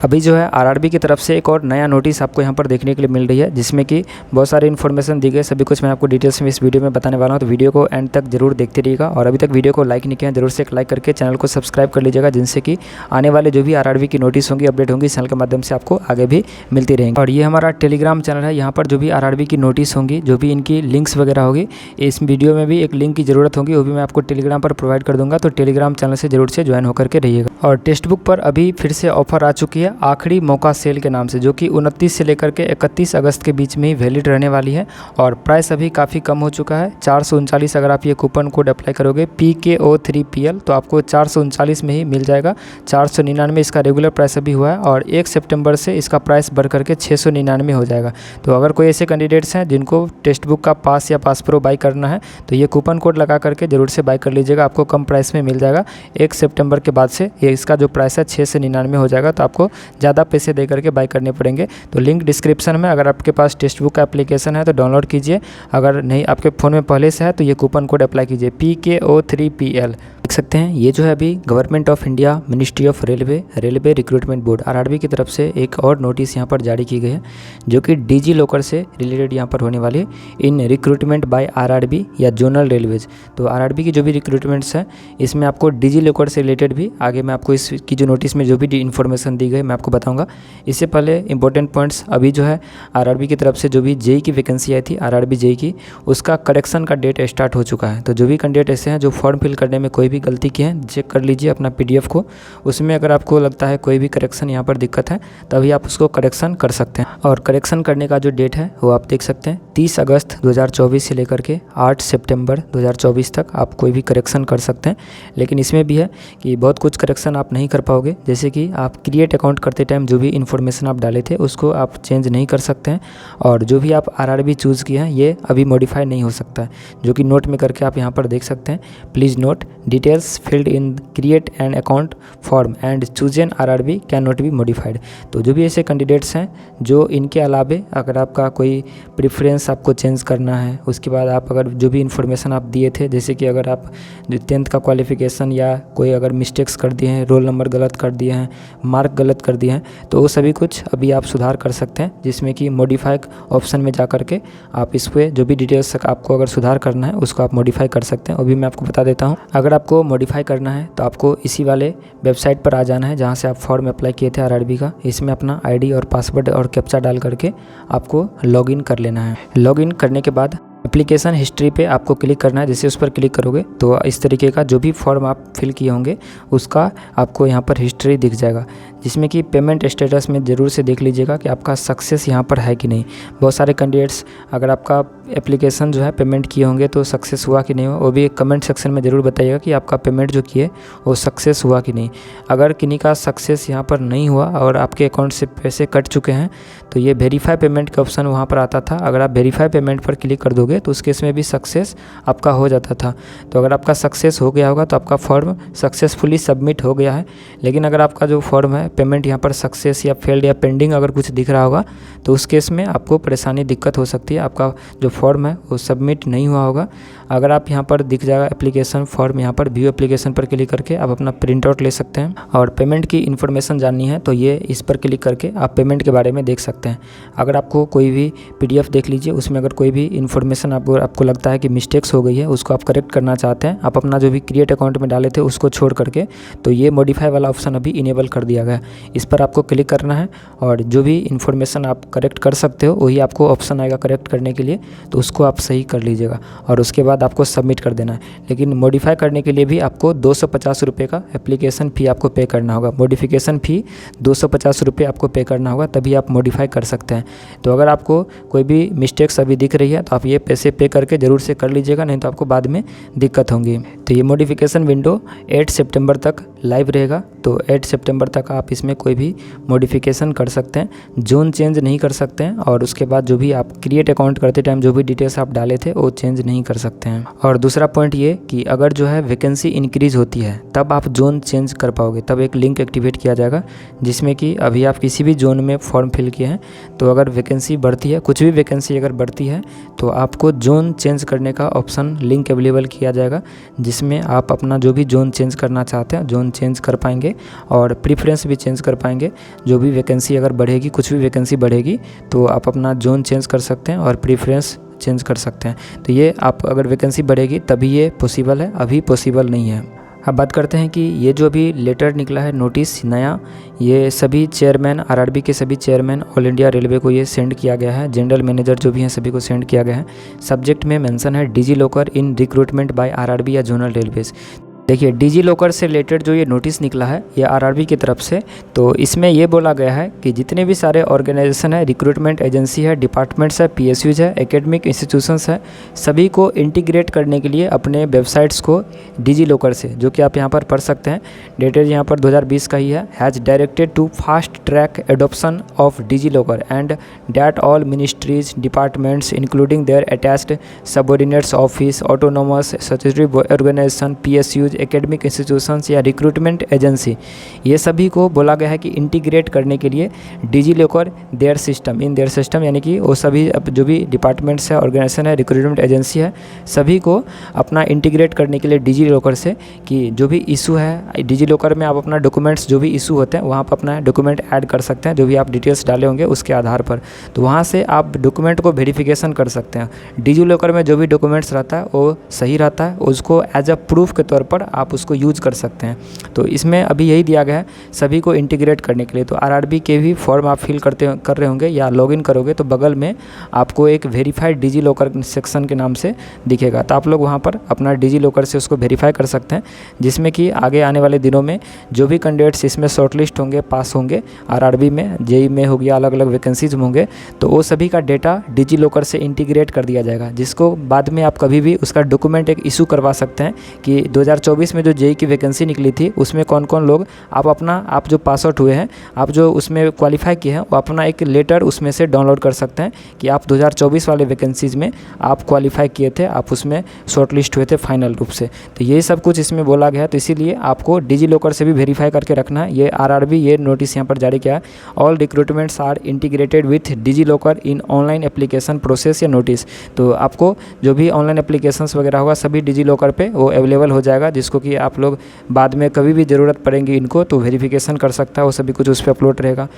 अभी जो है आरआरबी की तरफ से एक और नया नोटिस आपको यहाँ पर देखने के लिए मिल रही है, जिसमें कि बहुत सारी इन्फॉर्मेशन दी गई। सभी कुछ मैं आपको डिटेल्स में इस वीडियो में बताने वाला हूँ, तो वीडियो को एंड तक जरूर देखते रहिएगा। और अभी तक वीडियो को लाइक नहीं किया, जरूर से एक लाइक करके चैनल को सब्सक्राइब कर लीजिएगा, जिनसे कि आने वाले जो भी आरआरबी की नोटिस होंगी, अपडेट होंगी, चैनल के माध्यम से आपको आगे भी मिलती रहेंगी। और ये हमारा टेलीग्राम चैनल है, यहाँ पर जो भी आरआरबी की नोटिस होंगी, जो भी इनकी लिंक्स वगैरह होगी, इस वीडियो में भी एक लिंक की ज़रूरत होगी, वो भी मैं आपको टेलीग्राम पर प्रोवाइड कर दूँगा। तो टेलीग्राम चैनल से जरूर से ज्वाइन होकर के रहिएगा। और टेक्स्ट बुक पर अभी फिर से ऑफर आ चुकी है, आखिरी मौका सेल के नाम से, जो कि 29 से लेकर के 31 अगस्त के बीच में ही वैलिड रहने वाली है। और प्राइस अभी काफ़ी कम हो चुका है, 439। अगर आप ये कूपन कोड अप्लाई करोगे PKO3PL तो आपको 439 में ही मिल जाएगा। 499 इसका रेगुलर प्राइस अभी हुआ है, और 1 सितंबर से इसका प्राइस बढ़ करके 699 हो जाएगा। तो अगर कोई ऐसे कैंडिडेट्स हैं जिनको टेक्स्ट बुक का पास या पास प्रो बाई करना है, तो ये कूपन कोड लगा करके ज़रूर से बाई कर लीजिएगा, आपको कम प्राइस में मिल जाएगा। 1 सितंबर के बाद से ये इसका जो प्राइस है 6 से 99 हो जाएगा, तो आपको ज़्यादा पैसे दे करके बाई करने पड़ेंगे। तो लिंक डिस्क्रिप्शन में, अगर आपके पास टेक्स्ट बुक का एप्लीकेशन है तो डाउनलोड कीजिए, अगर नहीं आपके फ़ोन में पहले से है तो ये कूपन कोड अप्लाई कीजिए PKO3PL। देख सकते हैं ये जो है अभी government of India, ministry of railway recruitment board RRB की तरफ से एक और नोटिस यहाँ पर जारी की गई है, जो कि डिजी लॉकर से रिलेटेड यहाँ पर होने वाली है, इन रिक्रूटमेंट बाय आरआरबी या जोनल रेलवेज। तो आरआरबी की जो भी रिक्रूटमेंट्स हैं, इसमें आपको डिजी लॉकर से रिलेटेड भी आगे मैं आपको इसकी जो नोटिस में जो भी इन्फॉर्मेशन दी गई मैं आपको बताऊँगा। इससे पहले इंपॉर्टेंट पॉइंट्स, अभी जो है आरआरबी की तरफ से जो भी जेई की वैकेंसी आई थी, आरआरबी जेई की, उसका करेक्शन का डेट स्टार्ट हो चुका है। तो जो भी कैंडिडेट ऐसे हैं जो फॉर्म फिल करने में कोई भी गलती की है, चेक कर लीजिए अपना पीडीएफ को। उसमें अगर आपको लगता है कोई भी करेक्शन यहाँ पर दिक्कत है, तभी आप उसको करेक्शन कर सकते हैं। और करेक्शन करने का जो डेट है वो आप देख सकते हैं, 30 अगस्त 2024 से लेकर के 8 सितंबर 2024 तक आप कोई भी करेक्शन कर सकते हैं। लेकिन इसमें भी है कि बहुत कुछ करेक्शन आप नहीं कर पाओगे, जैसे कि आप क्रिएट अकाउंट करते टाइम जो भी इन्फॉर्मेशन आप डाले थे उसको आप चेंज नहीं कर सकते हैं। और जो भी आप आरआरबी चूज़ किए हैं ये अभी मॉडिफाई नहीं हो सकता है, जो कि नोट में करके आप यहाँ पर देख सकते हैं। Please note details field in create an account form and choose an RRB can not be modified. तो जो भी ऐसे कैंडिडेट्स हैं जो इनके अलावे अगर आपका कोई प्रेफरेंस आपको चेंज करना है, उसके बाद आप अगर जो भी इन्फॉर्मेशन आप दिए थे, जैसे कि अगर आप 10th का क्वालिफिकेशन या कोई अगर मिस्टेक्स कर दिए हैं, रोल नंबर गलत कर दिए हैं, मार्क गलत कर दिए हैं, तो वो सभी कुछ अभी आप सुधार कर सकते हैं, जिसमें कि मॉडिफाई ऑप्शन में जा कर के आप इस पर जो भी डिटेल्स आपको अगर सुधार करना है उसको आप मॉडिफाई कर सकते हैं। वो भी मैं आपको बता देता हूँ। अगर आपको मॉडिफाई करना है तो आपको इसी वाले वेबसाइट पर आ जाना है जहाँ से आप फॉर्म अप्लाई किए थे आरआरबी का। इसमें अपना आईडी और पासवर्ड और कैप्चा डाल करके आपको लॉगिन कर लेना है। लॉगिन करने के बाद एप्लीकेशन हिस्ट्री पे आपको क्लिक करना है। जैसे उस पर क्लिक करोगे तो इस तरीके का जो भी फॉर्म आप फिल किए होंगे उसका आपको यहाँ पर हिस्ट्री दिख जाएगा, जिसमें कि पेमेंट स्टेटस में ज़रूर से देख लीजिएगा कि आपका सक्सेस यहाँ पर है कि नहीं। बहुत सारे कैंडिडेट्स अगर आपका एप्लीकेशन जो है पेमेंट किए होंगे तो सक्सेस हुआ कि नहीं हुआ, वो भी कमेंट सेक्शन में ज़रूर बताइएगा कि आपका पेमेंट जो किए वो सक्सेस हुआ कि नहीं। अगर किन्हीं का सक्सेस यहाँ पर नहीं हुआ और आपके अकाउंट से पैसे कट चुके हैं, तो ये वेरीफाई पेमेंट का ऑप्शन वहाँ पर आता था। अगर आप वेरीफाई पेमेंट पर क्लिक कर दोगे तो उस केस में भी सक्सेस आपका हो जाता था। तो अगर आपका सक्सेस हो गया होगा तो आपका फॉर्म सक्सेसफुली सबमिट हो गया है। लेकिन अगर आपका जो फॉर्म है पेमेंट यहाँ पर सक्सेस या फेल्ड या पेंडिंग अगर कुछ दिख रहा होगा, तो उस केस में आपको परेशानी दिक्कत हो सकती है, आपका जो फॉर्म है वो सबमिट नहीं हुआ होगा। अगर आप यहाँ पर दिख जाएगा एप्लीकेशन फॉर्म, यहाँ पर व्यू एप्लीकेशन पर क्लिक करके आप अपना प्रिंट आउट ले सकते हैं। और पेमेंट की इन्फॉर्मेशन जाननी है तो ये इस पर क्लिक करके आप पेमेंट के बारे में देख सकते हैं। अगर आपको कोई भी पीडीएफ देख लीजिए, उसमें अगर कोई भी इन्फॉर्मेशन आपको लगता है कि मिस्टेक्स हो गई है, उसको आप करेक्ट करना चाहते हैं, आप अपना जो भी क्रिएट अकाउंट में डाले थे उसको छोड़ करके, तो ये मॉडिफाई वाला ऑप्शन अभी इनेबल कर दिया गया है। इस पर आपको क्लिक करना है और जो भी इन्फॉर्मेशन आप करेक्ट कर सकते हो वही आपको ऑप्शन आएगा करेक्ट करने के लिए, तो उसको आप सही कर लीजिएगा और उसके बाद आपको सबमिट कर देना है। लेकिन मॉडिफाई करने के लिए भी आपको 250 रुपये का एप्लीकेशन फ़ी आपको पे करना होगा। मॉडिफिकेशन फ़ी 250 रुपये आपको पे करना होगा, तभी आप मॉडिफाई कर सकते हैं। तो अगर आपको कोई भी मिस्टेक्स अभी दिख रही है तो आप ये पैसे पे करके ज़रूर से कर लीजिएगा, नहीं तो आपको बाद में दिक्कत होंगी। तो ये मॉडिफिकेशन विंडो 8 सितंबर तक लाइव रहेगा, तो 8 सितंबर तक आप इसमें कोई भी मॉडिफिकेशन कर सकते हैं, जोन चेंज नहीं कर सकते हैं। और उसके बाद जो भी आप क्रिएट अकाउंट करते टाइम जो भी डिटेल्स आप डाले थे वो चेंज नहीं कर सकते हैं। और दूसरा पॉइंट ये कि अगर जो है वैकेंसी इंक्रीज होती है तब आप जोन चेंज कर पाओगे, तब एक लिंक एक्टिवेट किया जाएगा जिसमें कि अभी आप किसी भी जोन में फॉर्म फिल किए हैं तो अगर वैकेंसी बढ़ती है, कुछ भी वैकेंसी अगर बढ़ती है तो आप आपको जोन चेंज करने का ऑप्शन लिंक अवेलेबल किया जाएगा, जिसमें आप अपना जो भी जोन चेंज करना चाहते हैं जोन चेंज कर पाएंगे और प्रीफरेंस भी चेंज कर पाएंगे। जो भी वैकेंसी अगर बढ़ेगी, कुछ भी वैकेंसी बढ़ेगी तो आप अपना जोन चेंज कर सकते हैं और प्रीफरेंस चेंज कर सकते हैं। तो ये आप अगर वैकेंसी बढ़ेगी तभी ये पॉसिबल है, अभी पॉसिबल नहीं है। अब बात करते हैं कि ये जो अभी लेटर निकला है नोटिस नया, ये सभी चेयरमैन आरआरबी के सभी चेयरमैन ऑल इंडिया रेलवे को ये सेंड किया गया है। जनरल मैनेजर जो भी हैं सभी को सेंड किया गया है। सब्जेक्ट में मेंशन है DigiLocker in recruitment by RRB या जोनल रेलवेज। देखिए डिजी लॉकर से रिलेटेड जो ये नोटिस निकला है ये आरआरबी की तरफ से, तो इसमें ये बोला गया है कि जितने भी सारे ऑर्गेनाइजेशन है, रिक्रूटमेंट एजेंसी है, डिपार्टमेंट्स है, पीएसयूज है, एकेडमिक इंस्टीट्यूशंस है, सभी को इंटीग्रेट करने के लिए अपने वेबसाइट्स को डिजी लॉकर से, जो कि आप यहाँ पर पढ़ सकते हैं, डेटेड यहाँ पर 2020 का ही है, has directed to fast track adoption of DigiLocker and that all ministries departments including their attached subordinates office, autonomous statutory organisation, PSUs, academic institutions या रिक्रूटमेंट एजेंसी, ये सभी को बोला गया है कि इंटीग्रेट करने के लिए DigiLocker their system in their system, यानी कि वो सभी जो भी डिपार्टमेंट्स है, ऑर्गेनाइजेशन है, रिक्रूटमेंट एजेंसी है, सभी को अपना इंटीग्रेट करने के लिए डिजी लॉकर से, कि जो भी इशू है डिजी लॉकर में आप अपना डॉक्यूमेंट्स जो भी इशू होते हैं वहाँ पर अपना डॉक्यूमेंट ऐड कर सकते हैं, जो भी आप डिटेल्स डाले होंगे उसके आधार पर, तो वहाँ से आप डॉक्यूमेंट को वेरिफिकेशन कर सकते हैं। डिजी लॉकर में जो भी डॉक्यूमेंट्स रहता है वो सही रहता है, उसको एज अ प्रूफ के तौर पर आप उसको यूज़ कर सकते हैं। तो इसमें अभी यही दिया गया है सभी को इंटीग्रेट करने के लिए। तो आरआरबी के भी फॉर्म आप फिल कर रहे होंगे या लॉगिन करोगे तो बगल में आपको एक वेरीफाइड डिजी लॉकर सेक्शन के नाम से दिखेगा, तो आप लोग वहाँ पर अपना डिजी लॉकर से उसको वेरीफाई कर सकते हैं, जिसमें कि आगे आने वाले दिनों में जो भी कैंडिडेट्स इसमें शॉर्टलिस्ट होंगे, पास होंगे आरआरबी में, जेई में हो गया, अलग अलग वैकेंसीज होंगे, तो वो सभी का डेटा डिजी लॉकर से इंटीग्रेट कर दिया जाएगा, जिसको बाद में आप कभी भी उसका डॉक्यूमेंट एक इशू करवा सकते हैं कि 2024 में जो जेई की वैकेंसी निकली थी उसमें कौन कौन लोग आप जो पास आउट हुए हैं, आप जो उसमें क्वालिफाई किए हैं, वो अपना एक लेटर उसमें से डाउनलोड कर सकते हैं कि आप 2024 वाले वैकेंसीज में आप क्वालिफाई किए थे, आप उसमें शॉर्टलिस्ट हुए थे फाइनल रूप से। तो ये सब कुछ इसमें बोला गया है, तो इसीलिए आपको डिजी लॉकर से भी वेरीफाई करके रखना है। ये आरआरबी ये नोटिस यहाँ पर जारी किया है, all recruitments are integrated with DigiLocker in online application process या नोटिस। तो आपको जो भी ऑनलाइन एप्लीकेशंस वगैरह होगा सभी डिजी लॉकर पे वो अवेलेबल हो जाएगा, जिसको कि आप लोग बाद में कभी भी ज़रूरत पड़ेगी इनको तो वेरिफिकेशन कर सकता है, वो सभी कुछ उस पर अपलोड रहेगा।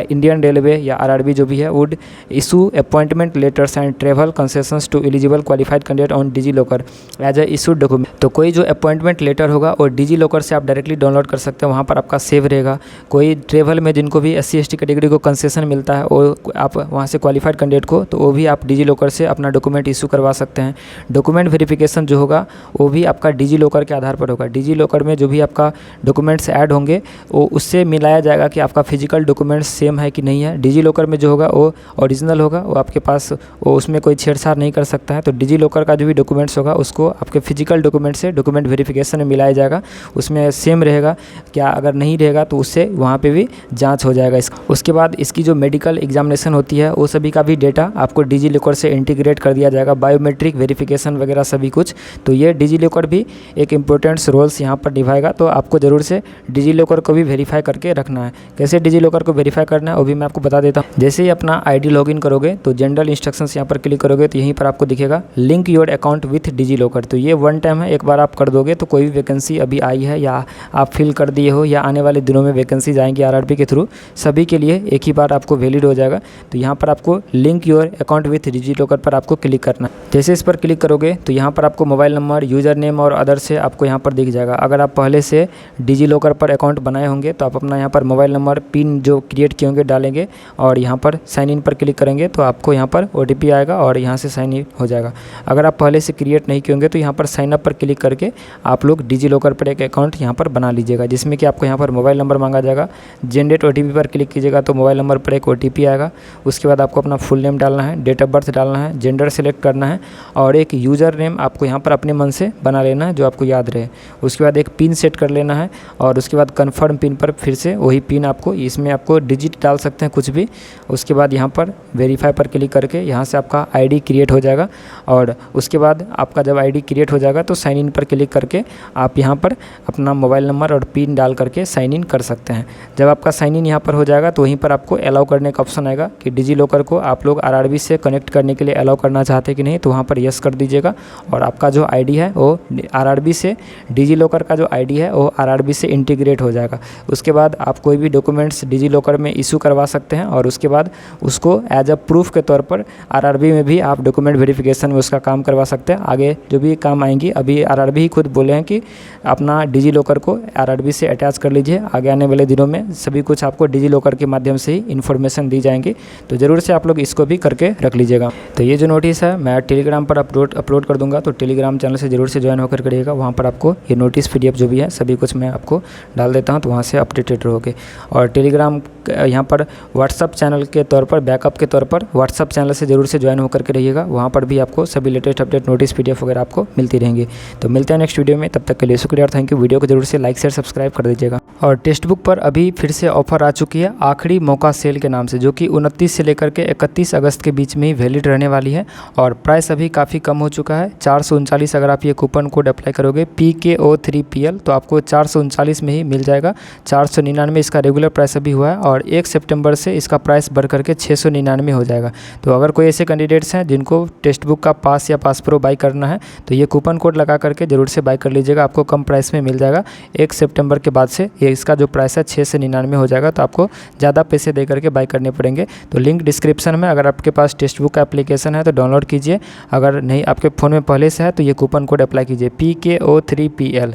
इंडियन रेलवे या आरआरबी जो भी है would issue appointment letters and travel concessions to eligible qualified candidate on DigiLocker as a issued document. तो कोई जो अपॉइंटमेंट लेटर होगा और डिजी लॉकर से आप डायरेक्टली डाउनलोड कर सकते हैं, वहाँ पर आपका सेव रहेगा। कोई ट्रेवल में जिनको भी SC ST कैटेगरी को कंसेशन मिलता है वो आप वहाँ से क्वालिफाइड कैंडिडेट को, तो वो भी आप डिजी लॉकर से अपना डॉक्यूमेंट इशू करवा सकते हैं। डॉक्यूमेंट वेरिफिकेशन जो होगा वो भी आपका डिजी लॉकर के आधार पर होगा। डिजी लॉकर में जो भी आपका डॉक्यूमेंट्स ऐड होंगे वो उससे मिलाया जाएगा कि आपका फिजिकल डॉक्यूमेंट्स सेम है कि नहीं है। डिजी लॉकर में जो होगा वो ओरिजिनल होगा, वो आपके पास वो उसमें कोई छेड़छाड़ नहीं कर सकता है। तो डिजी लॉकर का जो भी डॉक्यूमेंट्स होगा उसको आपके फिजिकल डॉक्यूमेंट से डॉक्यूमेंट वेरिफिकेशन में मिलाया जाएगा, उसमें सेम रहेगा क्या, अगर नहीं रहेगा तो उससे वहाँ पे भी जांच हो जाएगा इसका। उसके बाद इसकी जो मेडिकल एग्जामिनेशन होती है वो सभी का भी डेटा आपको डिजी लॉकर से इंटीग्रेट कर दिया जाएगा, बायोमेट्रिक वेरिफिकेशन वगैरह सभी कुछ। तो ये डिजी लॉकर भी एक इंपॉर्टेंट रोल्स यहाँ पर निभाएगा, तो आपको ज़रूर से डिजी लॉकर को भी वेरीफाई करके रखना है। कैसे डिजी लॉकर को वेरीफाई करना है वो भी मैं आपको बता देता हूँ। जैसे ही अपना आईडी लॉगिन करोगे तो जनरल इंस्ट्रक्शंस यहाँ पर क्लिक करोगे तो यहीं पर आपको दिखेगा link your account with DigiLocker. तो ये वन टाइम है, एक बार आप कर दोगे तो कोई भी वैकेंसी अभी आई है या आप फिल कर दिए हो या आने वाले दिनों में वैकेंसीज आएंगी आरआरबी के थ्रू, सभी के लिए एक ही बार आपको वैलिड हो जाएगा। तो यहाँ पर आपको link your account with DigiLocker पर आपको क्लिक करना है। जैसे इस पर क्लिक करोगे तो यहाँ पर आपको मोबाइल नंबर, यूज़र नेम और अदर से आपको यहाँ पर दिख जाएगा। अगर आप पहले से डिजी लॉकर पर अकाउंट बनाए होंगे तो आप अपना यहाँ पर मोबाइल नंबर, पिन जो क्रिएट किए होंगे डालेंगे और यहाँ पर साइन इन पर क्लिक करेंगे तो आपको यहाँ पर OTP आएगा और यहाँ से साइन इन हो जाएगा। अगर आप पहले से क्रिएट नहीं किए होंगे तो यहाँ पर साइन अप पर क्लिक करके आप लोग डिजी लॉकर पर एक अकाउंट यहाँ पर बना लीजिएगा, जिसमें कि आपको यहाँ पर मोबाइल नंबर मांगा जाएगा। जनरेट OTP पर क्लिक कीजिएगा तो मोबाइल नंबर पर एक OTP आएगा। उसके बाद आपको अपना फुल नेम डालना है, डेट ऑफ बर्थ डालना है, जेंडर सेलेक्ट करना है और एक यूज़र नेम आपको यहाँ पर अपने मन से बना लेना है जो आपको याद रहे। रहे। उसके बाद एक पिन सेट कर लेना है और उसके बाद कन्फर्म पिन पर फिर से वही पिन आपको, इसमें आपको डिजिट डाल सकते हैं कुछ भी। उसके बाद यहाँ पर वेरीफाई पर क्लिक करके यहाँ से आपका आईडी क्रिएट हो जाएगा और उसके बाद आपका जब आईडी क्रिएट हो जाएगा तो साइन इन पर क्लिक करके आप यहाँ पर अपना मोबाइल नंबर और पिन डाल करके साइन इन कर सकते हैं। जब आपका साइन इन यहाँ पर हो जाएगा तो वहीं पर आपको अलाउ करने का ऑप्शन आएगा कि डिजी लॉकर को आप लोग आरआरबी से कनेक्ट करने के लिए अलाउ करना चाहते हैं कि नहीं, तो वहाँ पर यस कर दीजिएगा और आपका जो आईडी है वो आरआरबी से, डिजी लॉकर का जो आईडी है वो आरआरबी से इंटीग्रेट हो जाएगा। उसके बाद आप कोई भी डॉक्यूमेंट्स डिजी लॉकर में इशू करवा सकते हैं और उसके बाद उसको एज अ प्रूफ के तौर पर आरआरबी में भी आप डॉक्यूमेंट वेरिफिकेशन में उसका काम करवा सकते हैं। आगे जो भी काम आएंगी, अभी आरआरबी ही खुद बोले हैं कि अपना डिजी लॉकर को आरआरबी से अटैच कर लीजिए। आगे आने वाले दिनों में सभी कुछ आपको डिजी लॉकर के माध्यम से ही इन्फॉर्मेशन दी जाएंगी, तो ज़रूर से आप लोग इसको भी करके रख लीजिएगा। तो ये जो नोटिस है मैं टेलीग्राम पर अपलोड कर दूंगा, तो टेलीग्राम चैनल से ज़रूर से ज्वाइन होकर करिएगा। वहाँ पर आपको ये नोटिस PDF जो भी है सभी कुछ मैं आपको डाल देता हूँ, तो वहाँ से अपडेटेड रहोगे। और टेलीग्राम यहाँ पर व्हाट्सअप चैनल के तौर पर, बैकअप के तौर पर व्हाट्सअप चैनल से ज़रूर से ज्वाइन होकर के रहिएगा। वहाँ पर भी आपको सभी लेटेस्ट अपडेट, नोटिस, PDF वगैरह आपको मिलती रहेंगी। तो मिलते हैं नेक्स्ट वीडियो में, तब तक के लिए शुक्रिया और थैंक यू। वीडियो को जरूर से लाइक शेयर सब्सक्राइब कर दीजिएगा। और टेक्स्ट बुक पर अभी फिर से ऑफर आ चुकी है आखिरी मौका सेल के नाम से, जो कि 29 से लेकर के 31 अगस्त के बीच में ही वैलिड रहने वाली है और प्राइस अभी काफ़ी कम हो चुका है। 439 अगर आप ये कूपन कोड अप्लाई करोगे PKO3PL तो आपको 439 में ही मिल जाएगा। 499 इसका रेगुलर प्राइस अभी हुआ है और 1 सितंबर से इसका प्राइस बढ़ करके 699 हो जाएगा। तो अगर कोई ऐसे कैंडिडेट्स हैं जिनको टेक्स्ट बुक का पास या पास प्रो बाई करना है तो ये कूपन कोड लगा करके ज़रूर से बाई कर लीजिएगा, आपको कम प्राइस में मिल जाएगा। 1 सितंबर के बाद से ये इसका जो प्राइस है 6 से 99 हो जाएगा, तो आपको ज़्यादा पैसे दे करके बाई करने पड़ेंगे। तो लिंक डिस्क्रिप्शन में, अगर आपके पास टेक्स्ट बुक का एप्लीकेशन है तो डाउनलोड कीजिए, अगर नहीं आपके फ़ोन में पहले से है तो ये कूपन कोड अप्लाई कीजिए PKO3PL।